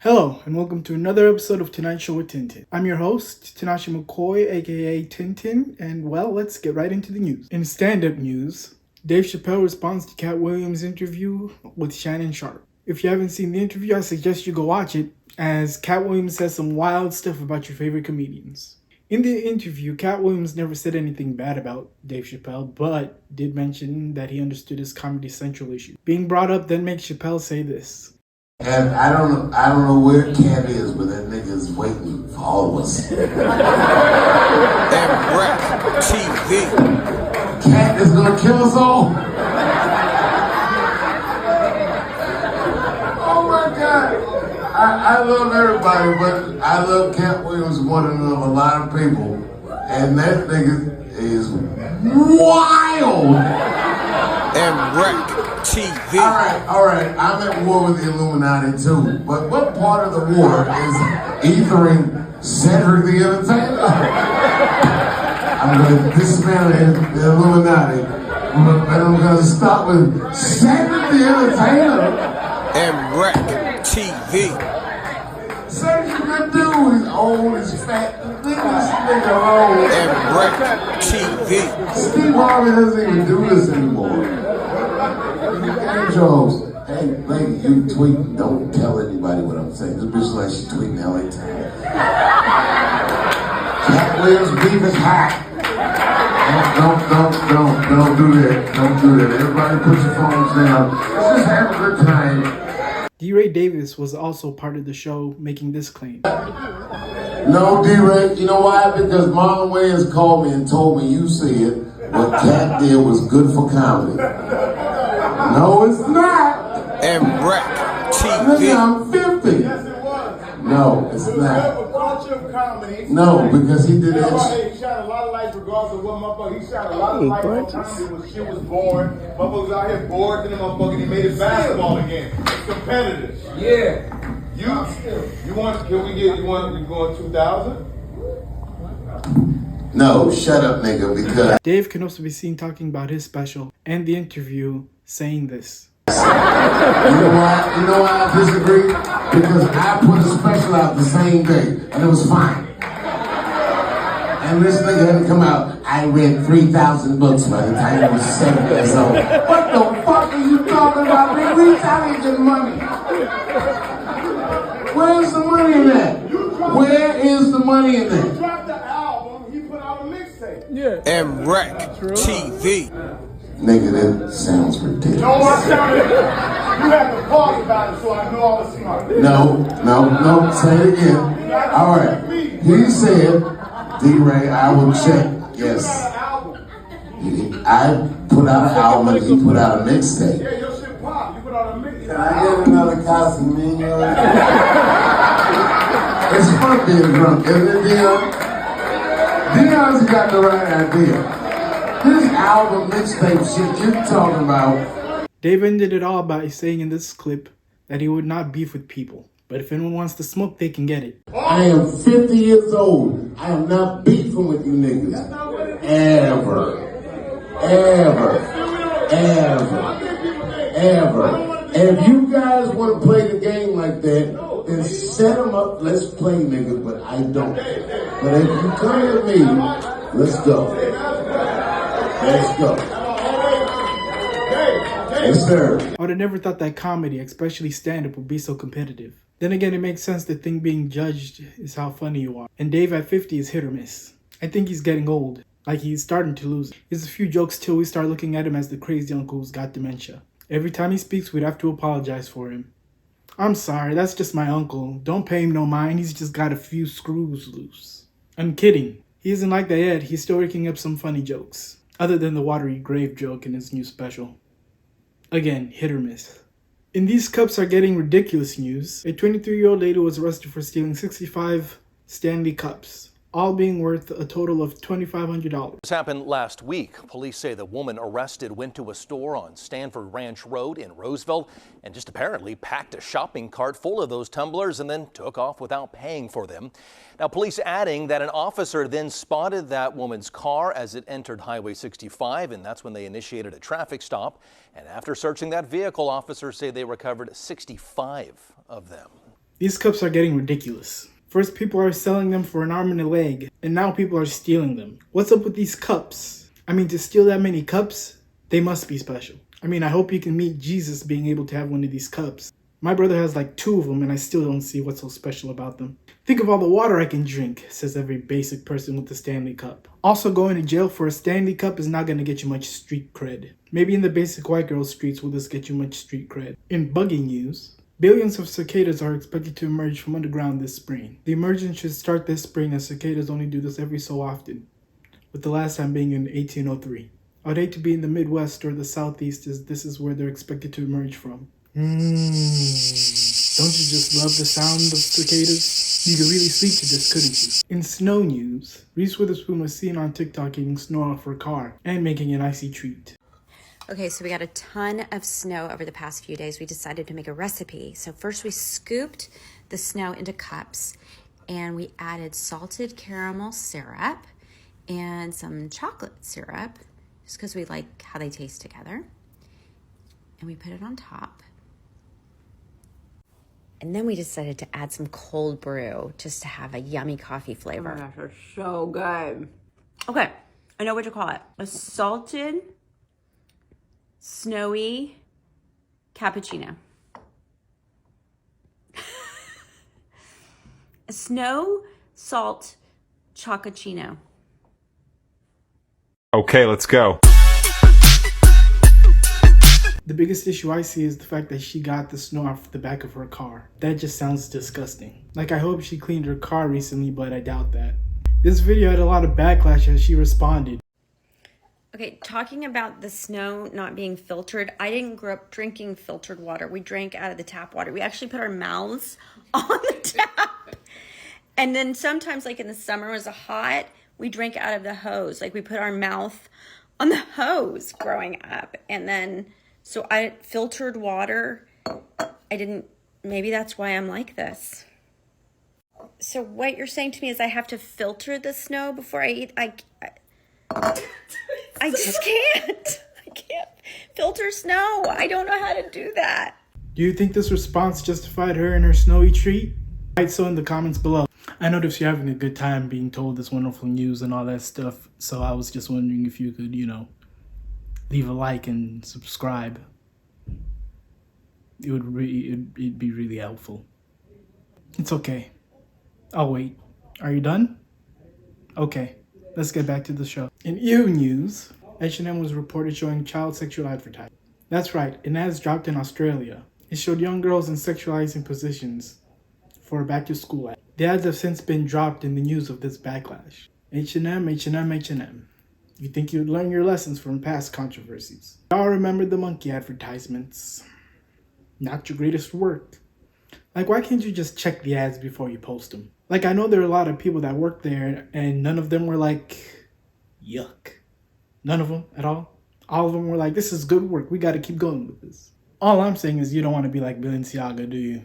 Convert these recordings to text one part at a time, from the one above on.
Hello, and welcome to another episode of Tonight Show with TinTin. I'm your host, Tinashe McCoy, aka TinTin, and well, let's get right into the news. In stand-up news, Dave Chappelle responds to Katt Williams' interview with Shannon Sharpe. If you haven't seen the interview, I suggest you go watch it, as Katt Williams says some wild stuff about your favorite comedians. In the interview, Katt Williams never said anything bad about Dave Chappelle, but did mention that he understood his Comedy Central issue. Being brought up then makes Chappelle say this. And I don't know where Katt is, but that nigga's waiting for all of us. And Rec TV. Katt is gonna kill us all. Oh my God. I love everybody, but I love Katt Williams more than a lot of people. And that nigga is wild. And Rec TV. All right. I'm at war with the Illuminati too. But what part of the war is ethering Cedric the Entertainer? I'm going to dismantle the Illuminati, but I'm going to start with Cedric the Entertainer. And Rec TV. Cedric's a good dude. He's old, he's fat. Leave this nigga alone. And Rec TV. Steve Harvey doesn't even do this anymore. Jones, hey, lady, you tweet, don't tell anybody what I'm saying. This bitch like she tweeting LA Times. Katt Williams beef is hot. Don't do that. Don't do that. Everybody put your phones down. Let's just have a good time. D-Ray Davis was also part of the show making this claim. No, D-Ray, you know why? Because Marlon Wayans called me and told me you said what Katt did was good for comedy. No, it's not. And Rec Nigga, TV. I'm 50. Yes, it was. No, it's not. Culture of comedy. No, because he did He that. shot a lot of lights regardless of what motherfucker. He shot a lot of lights on comedy when shit was born. Motherfuckers out here bored and the motherfucker he made it basketball again. It's competitive. Yeah. You want, can we get, you want, we going 2000? No, shut up, nigga, because Dave can also be seen talking about his special and the interview saying this. you know why I disagree? Because I put a special out the same day, and it was fine. And this nigga hadn't come out. I read 3,000 books by the time I was 7 years old. What the fuck are you talking about, nigga? We trying to get money. Where's the money in that? Where is the money in He that? dropped the album, he put out a mixtape. And Rec TV. Nigga, that sounds ridiculous. No, I sounded, you had to pause about it so I know I was smart. No, say it again. All right. He said, D-Ray, I will check. Yes. I put out an album and he put out a mixtape. Yeah, your shit pop. You put out a mixtape. Can I get another Casamigos? It's fun being drunk, isn't it, Dion? Dion's got the right idea. This album mixtape shit you're talking about. Dave ended it all by saying in this clip that he would not beef with people, but if anyone wants to smoke, they can get it. I am 50 years old. I am not beefing with you niggas. Ever. If you guys want to play the game like that, then set them up. Let's play, niggas, but I don't. But if you come at me, let's go. Let's go. Yes, sir. I would have never thought that comedy, especially stand-up, would be so competitive. Then again, it makes sense. The thing being judged is how funny you are. And Dave at 50 is hit or miss. I think he's getting old. Like he's starting to lose. He's a few jokes till we start looking at him as the crazy uncle who's got dementia. Every time he speaks, we'd have to apologize for him. I'm sorry, that's just my uncle. Don't pay him no mind, he's just got a few screws loose. I'm kidding. He isn't like that yet, he's still working up some funny jokes. Other than the watery grave joke in his new special. Again, hit or miss. In these cups are getting ridiculous news. A 23-year-old lady was arrested for stealing 65 Stanley cups, all being worth a total of $2,500. This happened last week. Police say the woman arrested went to a store on Stanford Ranch Road in Roseville and just apparently packed a shopping cart full of those tumblers and then took off without paying for them. Now, police adding that an officer then spotted that woman's car as it entered Highway 65, and that's when they initiated a traffic stop. And after searching that vehicle, officers say they recovered 65 of them. These cups are getting ridiculous. First, people are selling them for an arm and a leg, and now people are stealing them. What's up with these cups? I mean, to steal that many cups, they must be special. I mean, I hope you can meet Jesus being able to have one of these cups. My brother has like 2 of them, and I still don't see what's so special about them. Think of all the water I can drink, says every basic person with the Stanley Cup. Also, going to jail for a Stanley Cup is not going to get you much street cred. Maybe in the basic white girl streets will this get you much street cred. In buggy news, billions of cicadas are expected to emerge from underground this spring. The emergence should start this spring, as cicadas only do this every so often, with the last time being in 1803. I'd hate to be in the Midwest or the Southeast, as this is where they're expected to emerge from. Don't you just love the sound of cicadas? You could really sleep to this, couldn't you? In snow news, Reese Witherspoon was seen on TikTok eating snow off her car and making an icy treat. Okay, so we got a ton of snow over the past few days. We decided to make a recipe. So first we scooped the snow into cups and we added salted caramel syrup and some chocolate syrup, just because we like how they taste together. And we put it on top. And then we decided to add some cold brew just to have a yummy coffee flavor. Oh my gosh, they're so good. Okay, I know what to call it. A salted, snowy cappuccino. A snow salt chocochino. Okay, let's go. The biggest issue I see is the fact that she got the snow off the back of her car. That just sounds disgusting. Like, I hope she cleaned her car recently, but I doubt that. This video had a lot of backlash as she responded. Okay, talking about the snow not being filtered, I didn't grow up drinking filtered water. We drank out of the tap water. We actually put our mouths on the tap. And then sometimes, like in the summer, it was hot, we drank out of the hose. Like, we put our mouth on the hose growing up. And then, so I filtered water. I didn't, maybe that's why I'm like this. So what you're saying to me is I have to filter the snow before I eat? I just can't. I can't filter snow. I don't know how to do that. Do you think this response justified her in her snowy treat? Write so in the comments below. I noticed you're having a good time being told this wonderful news and all that stuff, so I was just wondering if you could, leave a like and subscribe. It'd be really helpful. It's okay. I'll wait. Are you done? Okay, let's get back to the show. In EU news, H&M was reported showing child sexual advertising. That's right, an ad dropped in Australia. It showed young girls in sexualizing positions for a back-to-school ad. The ads have since been dropped in the news of this backlash. H&M, H&M, H&M. You think you'd learn your lessons from past controversies. Y'all remember the monkey advertisements. Not your greatest work. Like, why can't you just check the ads before you post them? Like, I know there are a lot of people that work there and none of them were like, yuck. None of them at all. All of them were like, this is good work. We got to keep going with this. All I'm saying is you don't want to be like Balenciaga, do you?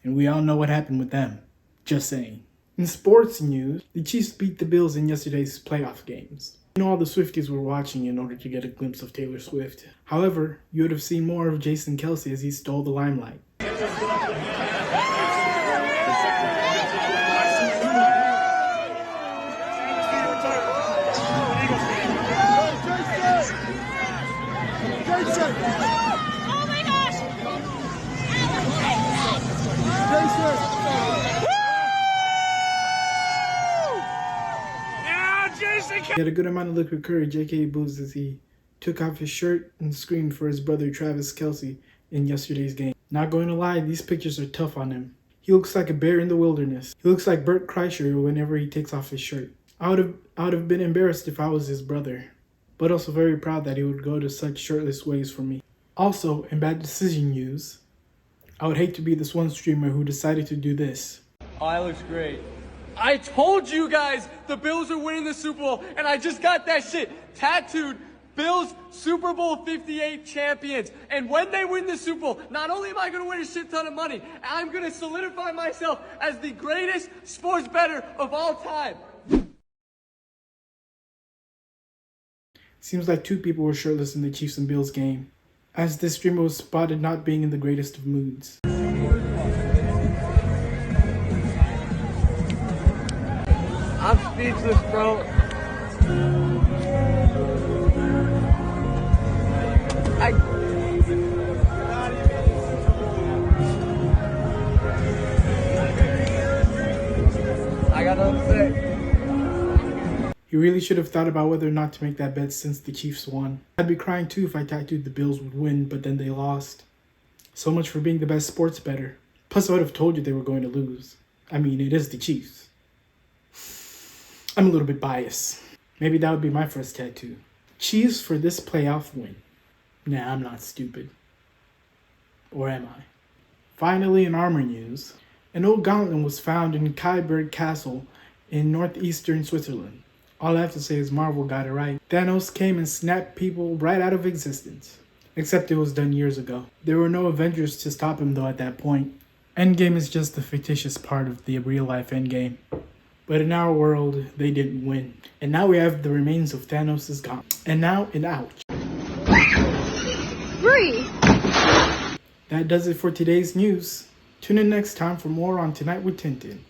And we all know what happened with them. Just saying. In sports news, the Chiefs beat the Bills in yesterday's playoff games. You know, all the Swifties were watching in order to get a glimpse of Taylor Swift. However, you would have seen more of Jason Kelce as he stole the limelight. He had a good amount of liquid courage, aka booze, as he took off his shirt and screamed for his brother Travis Kelce in yesterday's game. Not going to lie, these pictures are tough on him. He looks like a bear in the wilderness. He looks like Bert Kreischer whenever he takes off his shirt. I would have been embarrassed if I was his brother, but also very proud that he would go to such shirtless ways for me. Also, in bad decision news, I would hate to be this one streamer who decided to do this. Oh, that looks great. I told you guys the Bills are winning the Super Bowl, and I just got that shit tattooed. Bills Super Bowl 58 champions. And when they win the Super Bowl, not only am I going to win a shit ton of money, I'm going to solidify myself as the greatest sports bettor of all time. Seems like 2 people were shirtless in the Chiefs and Bills game, as this streamer was spotted not being in the greatest of moods. speechless, bro. I got nothing to say. He really should have thought about whether or not to make that bet since the Chiefs won. I'd be crying too if I tattooed the Bills would win, but then they lost. So much for being the best sports bettor. Plus, I would have told you they were going to lose. I mean, it is the Chiefs. I'm a little bit biased. Maybe that would be my first tattoo. Chiefs for this playoff win. Nah, I'm not stupid. Or am I? Finally, in armor news, an old gauntlet was found in Kyberg Castle in northeastern Switzerland. All I have to say is Marvel got it right. Thanos came and snapped people right out of existence. Except it was done years ago. There were no Avengers to stop him though at that point. Endgame is just the fictitious part of the real-life Endgame. But in our world, they didn't win. And now we have the remains of Thanos' gauntlet. And now an ouch. Bree! That does it for today's news. Tune in next time for more on Tonight with TinTin.